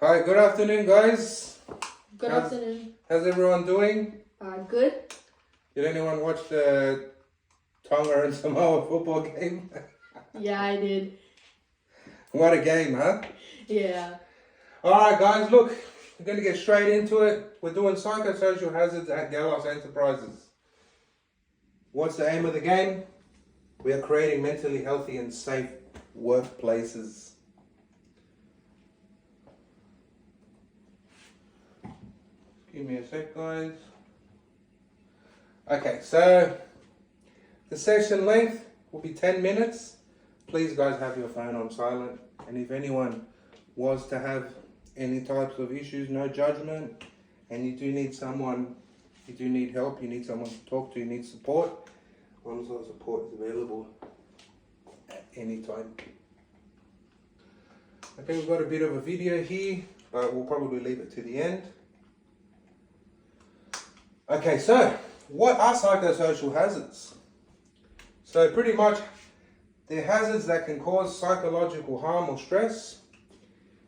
Hi, good afternoon, guys. Good afternoon. How's everyone doing? Good. Did anyone watch the Tonga and Samoa football game? Yeah, I did. What a game, huh? Yeah. Alright, guys, look, we're going to get straight into it. We're doing psychosocial hazards at Galos Enterprises. What's the aim of the game? We are creating mentally healthy and safe workplaces. Give me a sec, guys. Okay, so the session length will be 10 minutes. Please, guys, have your phone on silent. And if anyone was to have any types of issues, no judgment, and you do need someone, you do need help, you need someone to talk to, you need support, one sort of support is available at any time. Okay, we've got a bit of a video here, but we'll probably leave it to the end. Okay, so what are psychosocial hazards? So pretty much they're hazards that can cause psychological harm or stress.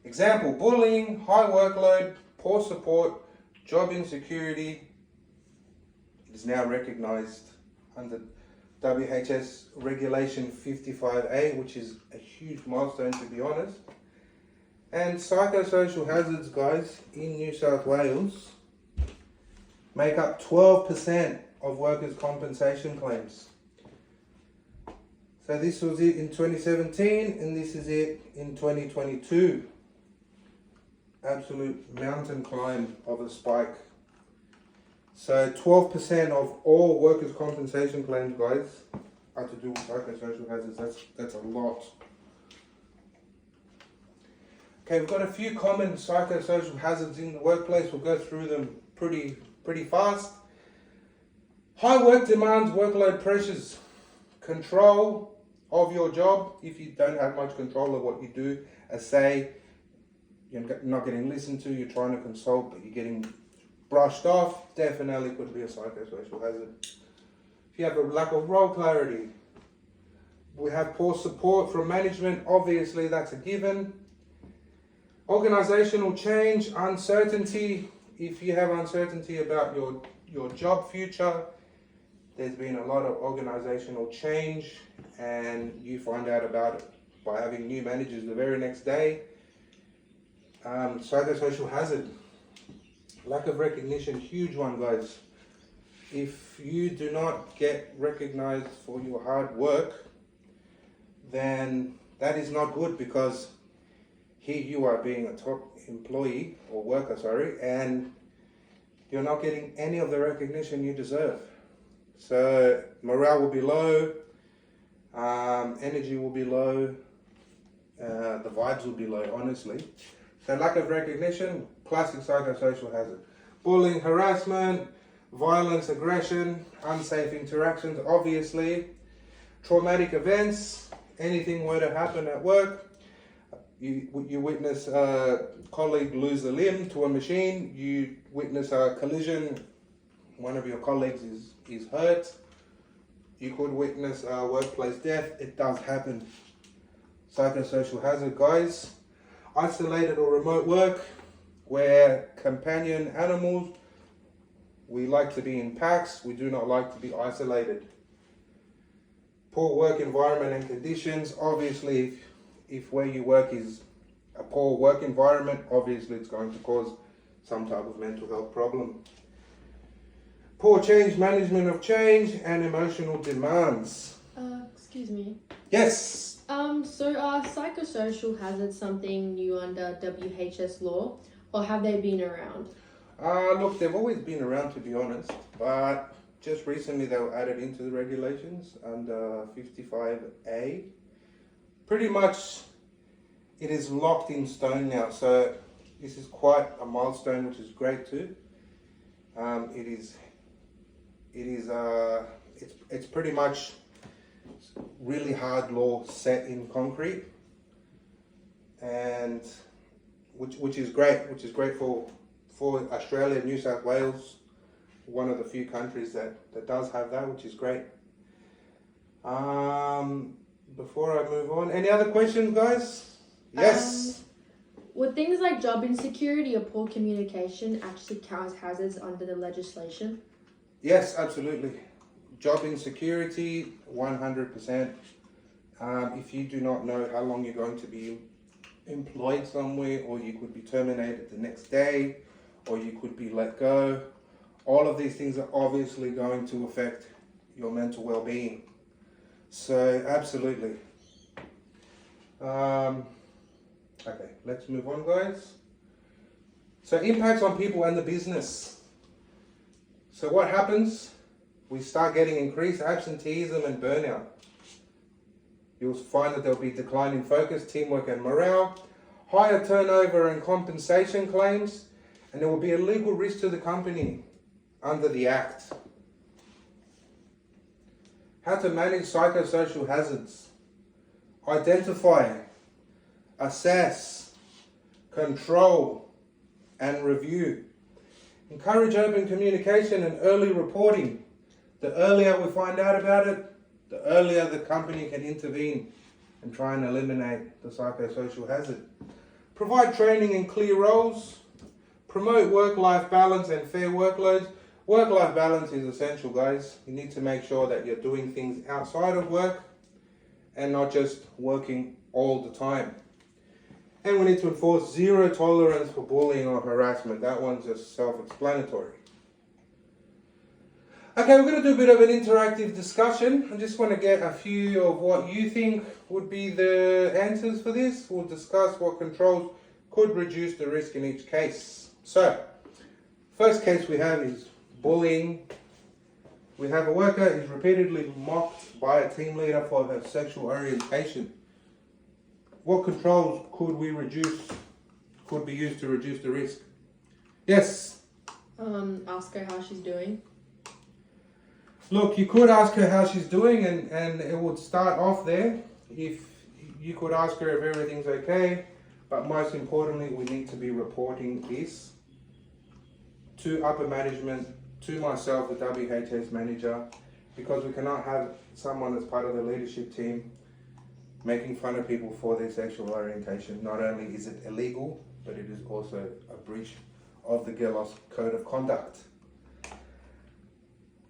Example, bullying, high workload, poor support, job insecurity. It is now recognized under WHS Regulation 55A, which is a huge milestone, to be honest. And psychosocial hazards, guys, in New South Wales make up 12% of workers' compensation claims. So this was it in 2017 and this is it in 2022. Absolute mountain climb of a spike. So 12% of all workers' compensation claims, guys, are to do with psychosocial hazards. That's a lot. Okay, we've got a few common psychosocial hazards in the workplace. We'll go through them pretty fast. High work demands, workload pressures, control of your job. If you don't have much control of what you do, say you're not getting listened to, you're trying to consult, but you're getting brushed off, definitely could be a psychosocial hazard. If you have a lack of role clarity, we have poor support from management, obviously that's a given. Organizational change, uncertainty. If you have uncertainty about your job future, there's been a lot of organizational change and you find out about it by having new managers the very next day. Psychosocial hazard, lack of recognition, huge one, guys. If you do not get recognized for your hard work, then that is not good, because here you are being a top employee or worker, and you're not getting any of the recognition you deserve. So morale will be low, energy will be low, the vibes will be low, honestly. So lack of recognition, classic psychosocial hazard. Bullying, harassment, violence, aggression, unsafe interactions, obviously. Traumatic events, anything were to happen at work. You witness a colleague lose a limb to a machine, you witness a collision, one of your colleagues is hurt, you could witness a workplace death. It does happen. Psychosocial hazard, guys. Isolated or remote work, where companion animals, we like to be in packs, we do not like to be isolated. Poor work environment and conditions, obviously if where you work is a poor work environment, obviously it's going to cause some type of mental health problem. Poor change management of change and emotional demands. Excuse me. Yes. So are psychosocial hazards something new under WHS law, or have they been around? Look, they've always been around, to be honest, but just recently they were added into the regulations under 55A. Pretty much it is locked in stone now, so this is quite a milestone, which is great too. It's pretty much really hard law set in concrete, and which is great for Australia, New South Wales, one of the few countries that does have that, which is great. Before I move on, any other questions, guys? Yes. Would things like job insecurity or poor communication actually count as hazards under the legislation? Yes, absolutely. Job insecurity, 100%. If you do not know how long you're going to be employed somewhere, or you could be terminated the next day, or you could be let go, all of these things are obviously going to affect your mental well-being. So, absolutely. Okay, let's move on, guys. So, impacts on people and the business. So, what happens? We start getting increased absenteeism and burnout. You'll find that there'll be decline in focus, teamwork and morale, higher turnover and compensation claims, and there will be a legal risk to the company under the Act. How to manage psychosocial hazards. Identify, assess, control, and review. Encourage open communication and early reporting. The earlier we find out about it, the earlier the company can intervene and try and eliminate the psychosocial hazard. Provide training and clear roles. Promote work-life balance and fair workloads. Work-life balance is essential, guys. You need to make sure that you're doing things outside of work and not just working all the time. And we need to enforce zero tolerance for bullying or harassment. That one's just self-explanatory. Okay, we're going to do a bit of an interactive discussion. I just want to get a few of what you think would be the answers for this. We'll discuss what controls could reduce the risk in each case. So, first case we have is bullying. We have a worker who's repeatedly mocked by a team leader for her sexual orientation. What controls could be used to reduce the risk? Yes? Ask her how she's doing. Look, you could ask her how she's doing and it would start off there. If you could ask her if everything's okay, but most importantly, we need to be reporting this to upper management, to myself, the WHS manager, because we cannot have someone as part of the leadership team making fun of people for their sexual orientation. Not only is it illegal, but it is also a breach of the GELOS Code of Conduct.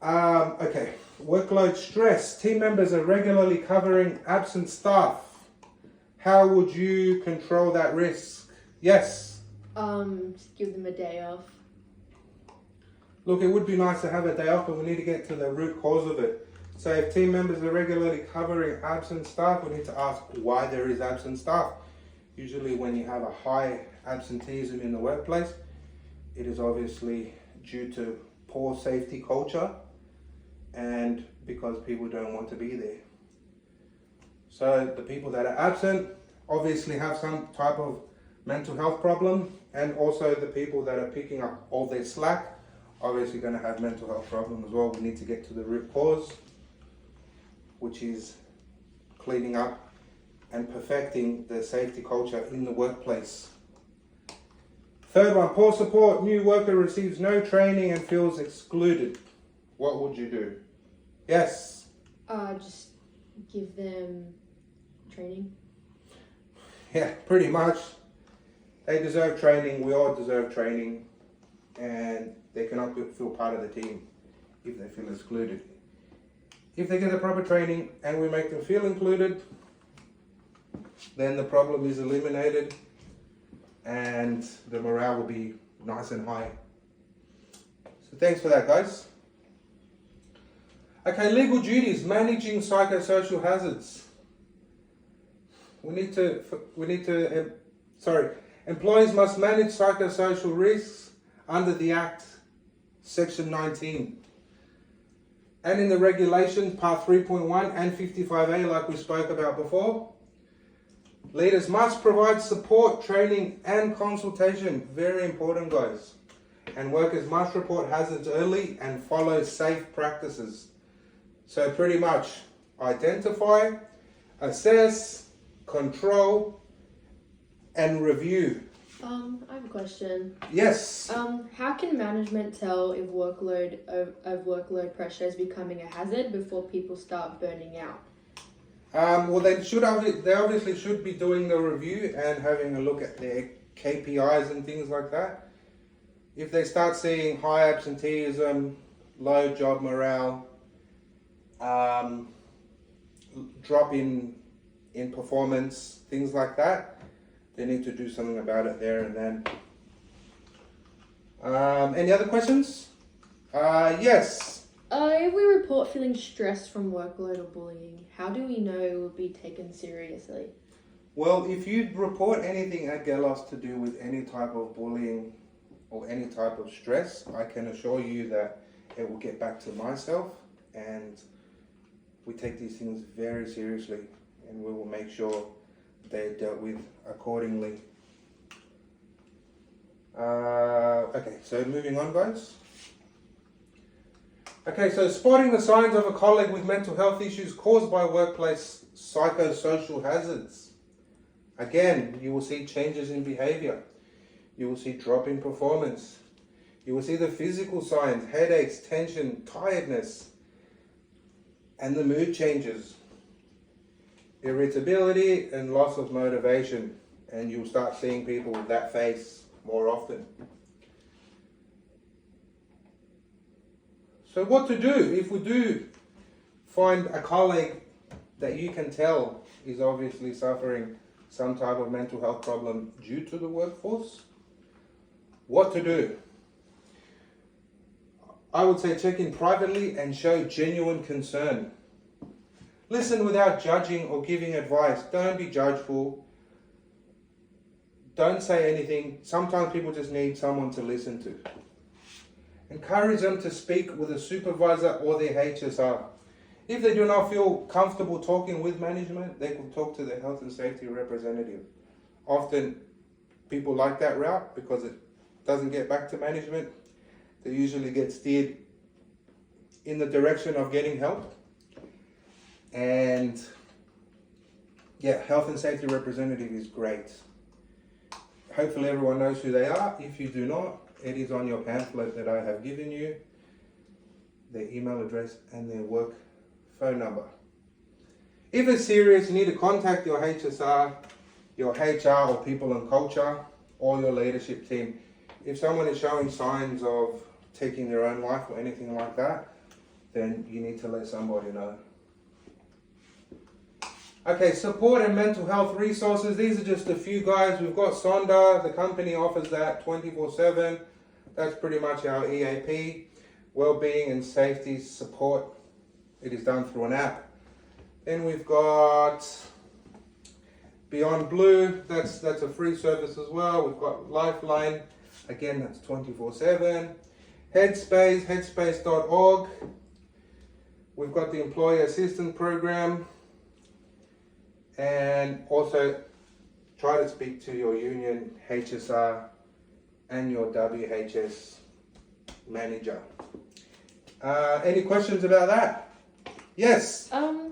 Okay, workload stress. Team members are regularly covering absent staff. How would you control that risk? Yes? Just give them a day off. Look, it would be nice to have a day off, but we need to get to the root cause of it. So if team members are regularly covering absent staff, we need to ask why there is absent staff. Usually when you have a high absenteeism in the workplace, it is obviously due to poor safety culture and because people don't want to be there. So the people that are absent obviously have some type of mental health problem, and also the people that are picking up all their slack obviously going to have mental health problem as well. We need to get to the root cause, which is cleaning up and perfecting the safety culture in the workplace. Third one, poor support. New worker receives no training and feels excluded. What would you do? Yes? Just give them training. Yeah, pretty much. They deserve training. We all deserve training. And they cannot feel part of the team if they feel excluded. If they get the proper training and we make them feel included, then the problem is eliminated and the morale will be nice and high. So thanks for that, guys. Okay, legal duties, managing psychosocial hazards. Employees must manage psychosocial risks under the Act, Section 19. And in the regulations, Part 3.1 and 55A, like we spoke about before. Leaders must provide support, training, and consultation. Very important, guys. And workers must report hazards early and follow safe practices. So pretty much identify, assess, control, and review. I have a question. Yes. How can management tell if workload pressure is becoming a hazard before people start burning out? Well, they obviously should be doing the review and having a look at their KPIs and things like that. If they start seeing high absenteeism, low job morale, drop in performance, things like that, they need to do something about it there and then. Any other questions? Yes. If we report feeling stressed from workload or bullying, how do we know it will be taken seriously? Well, if you report anything at Gelos to do with any type of bullying or any type of stress, I can assure you that it will get back to myself, and we take these things very seriously, and we will make sure they're dealt with accordingly. Okay, so moving on, guys. Okay, so spotting the signs of a colleague with mental health issues caused by workplace psychosocial hazards. Again, you will see changes in behavior. You will see drop in performance. You will see the physical signs, headaches, tension, tiredness, and the mood changes, irritability and loss of motivation, and you'll start seeing people with that face more often. So what to do if we do find a colleague that you can tell is obviously suffering some type of mental health problem due to the workforce? What to do? I would say check in privately and show genuine concern. Listen without judging or giving advice. Don't be judgeful. Don't say anything. Sometimes people just need someone to listen to. Encourage them to speak with a supervisor or their HSR. If they do not feel comfortable talking with management, they can talk to their health and safety representative. Often people like that route because it doesn't get back to management. They usually get steered in the direction of getting help. And yeah, health and safety representative is great. Hopefully everyone knows who they are. If you do not, it is on your pamphlet that I have given you, their email address and their work phone number. If it's serious, you need to contact your HSR, your HR or people and culture, or your leadership team. If someone is showing signs of taking their own life or anything like that, then you need to let somebody know. Okay, support and mental health resources. These are just a few, guys. We've got Sonda. The company offers that 24/7. That's pretty much our EAP. Wellbeing and safety support. It is done through an app. Then we've got Beyond Blue. That's a free service as well. We've got Lifeline. Again, that's 24/7. Headspace, headspace.org. We've got the Employee Assistance Program. And also try to speak to your union, HSR, and your WHS manager. Any questions about that? Yes.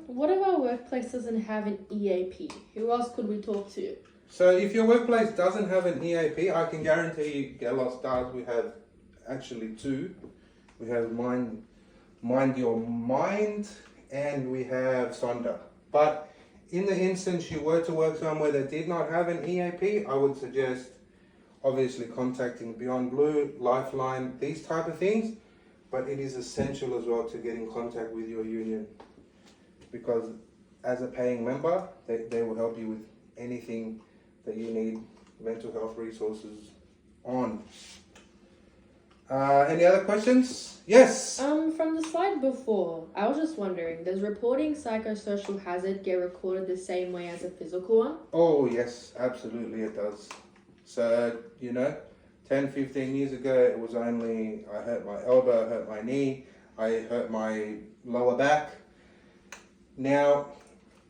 What if our workplace doesn't have an EAP? Who else could we talk to? So if your workplace doesn't have an EAP, I can guarantee you Gelos does. We have actually two. We have Mind Your Mind, and we have Sonda. But in the instance you were to work somewhere that did not have an EAP, I would suggest obviously contacting Beyond Blue, Lifeline, these type of things. But it is essential as well to get in contact with your union, because as a paying member, they will help you with anything that you need mental health resources on. Any other questions? Yes. From the slide before, I was just wondering, does reporting psychosocial hazard get recorded the same way as a physical one? Oh yes, absolutely it does. So, 10, 15 years ago, it was only I hurt my elbow, I hurt my knee, I hurt my lower back. Now,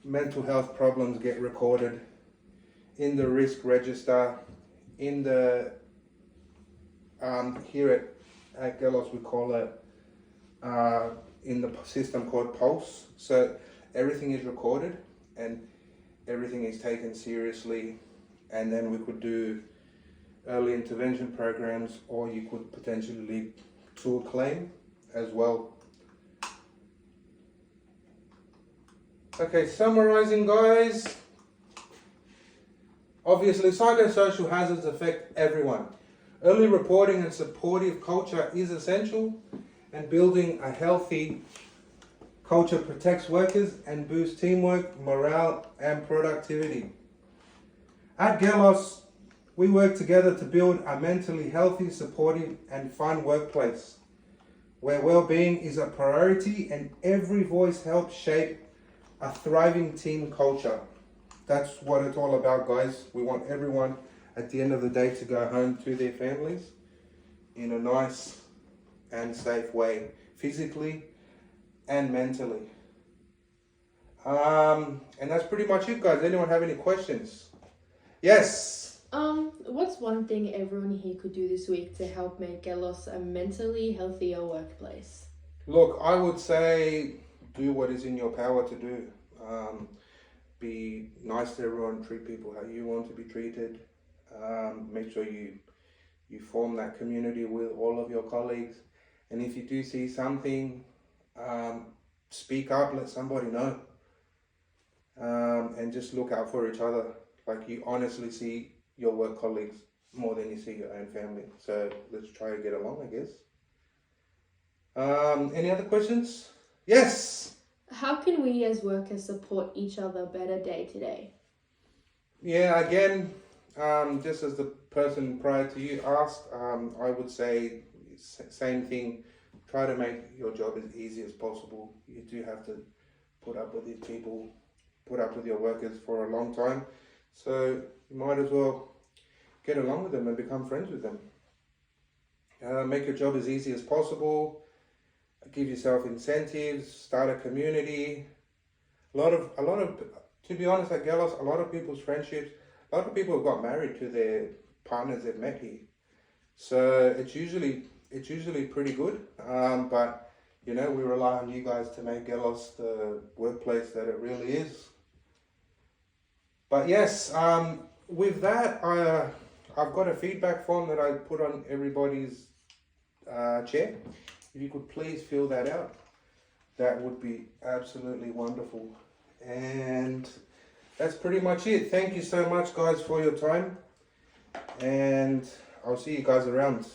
mental health problems get recorded in the risk register, in the here at Gelos we call it in the system called Pulse. So everything is recorded and everything is taken seriously, and then we could do early intervention programs, or you could potentially lead to a claim as well. Okay, summarizing, guys. Obviously, psychosocial hazards affect everyone. Early reporting and supportive culture is essential, and building a healthy culture protects workers and boosts teamwork, morale, and productivity. At Gelos, we work together to build a mentally healthy, supportive, and fun workplace where well-being is a priority and every voice helps shape a thriving team culture. That's what it's all about, guys. We want everyone at the end of the day to go home to their families in a nice and safe way, physically and mentally. And that's pretty much it, guys. Anyone have any questions? Yes. What's one thing everyone here could do this week to help make Gelos a mentally healthier workplace? Look, I would say do what is in your power to do. Be nice to everyone, treat people how you want to be treated. Make sure you form that community with all of your colleagues. And if you do see something, speak up, let somebody know. And just look out for each other. Like you honestly see your work colleagues more than you see your own family. So let's try to get along, I guess. Any other questions? Yes. How can we as workers support each other better day to day? Yeah, again, just as the person prior to you asked, I would say same thing. Try to make your job as easy as possible. You do have to put up with these people, put up with your workers for a long time. So you might as well get along with them and become friends with them. Make your job as easy as possible. Give yourself incentives. Start a community. A lot of, to be honest, at Gelos, a lot of people's friendships. A lot of people have got married to their partners they've met here. So it's usually pretty good. But you know, we rely on you guys to make Gelos the workplace that it really is. But yes, with that, I've got a feedback form that I put on everybody's chair. If you could please fill that out, that would be absolutely wonderful. And that's pretty much it. Thank you so much, guys, for your time. And I'll see you guys around.